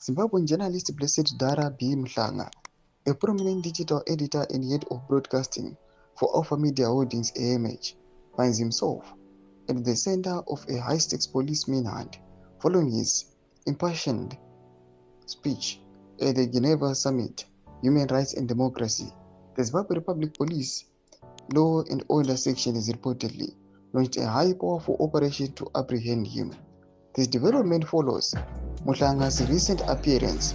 Zimbabwean journalist Blessed Dara B. Mhlanga, a prominent digital editor and head of broadcasting for Alpha Media Holdings AMH, finds himself at the center of a high-stakes police manhunt following his impassioned speech at the Geneva Summit, Human Rights and Democracy. The Zimbabwe Republic Police Law and Order Section has reportedly launched a high-powerful operation to apprehend him. This development follows Mhlanga's recent appearance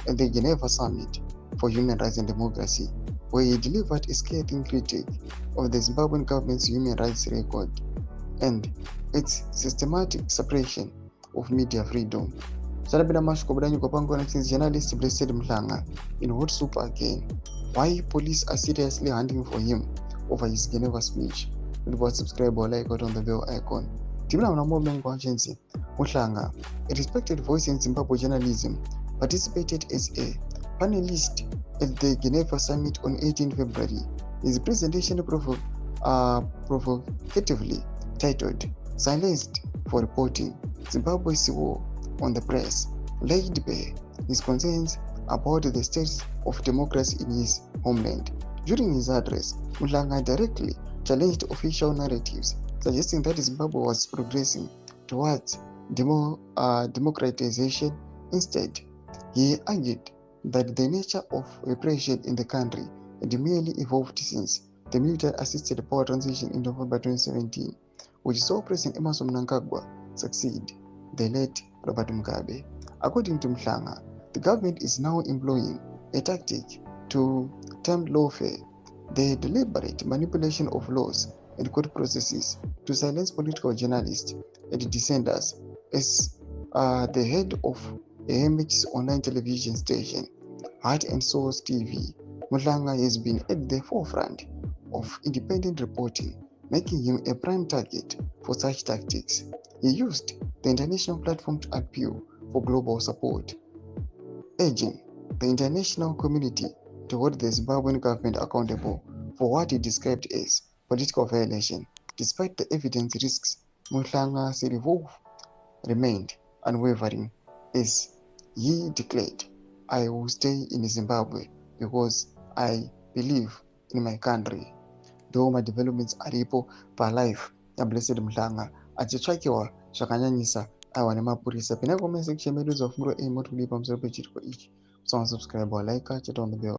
at the Geneva Summit for Human Rights and Democracy, where he delivered a scathing critique of the Zimbabwean government's human rights record and its systematic suppression of media freedom. Sarabina Mashkobranyi Kopangona since journalist Blessed Mhlanga in hot soup again. Why police are seriously hunting for him over his Geneva speech? Don't subscribe or like it on the bell icon. Timna una more conscience. Mhlanga, a respected voice in Zimbabwe journalism, participated as a panelist at the Geneva Summit on 18 February. His presentation provocatively titled "Silenced for Reporting: Zimbabwe's War on the Press," laid bare his concerns about the state of democracy in his homeland. During his address, Mhlanga directly challenged official narratives suggesting that Zimbabwe was progressing towards democratization. Instead, he argued that the nature of repression in the country had merely evolved since the military-assisted power transition in November 2017, which saw President Emmerson Mnangagwa succeed the late Robert Mugabe. According to Mhlanga, the government is now employing a tactic to termed lawfare, the deliberate manipulation of laws and court processes to silence political journalists and dissenters. As the head of AMH's online television station, Heart and Souls TV, Mhlanga has been at the forefront of independent reporting, making him a prime target for such tactics. He used the international platform to appeal for global support, urging the international community to hold the Zimbabwean government accountable for what he described as political violation. Despite the evident risks, Mhlanga's resolve remained unwavering as he declared, "I will stay in Zimbabwe because I believe in my country." Ndoma developments aripo palife yaBlessed Mhlanga achitsvakiwa zvakanyanyisa aiwa nemapurisa. Pinda comment section medu dzafunguro aim kuti kudipa pamusoro pechiriko ichi. Subscribe or like, chat on the bell.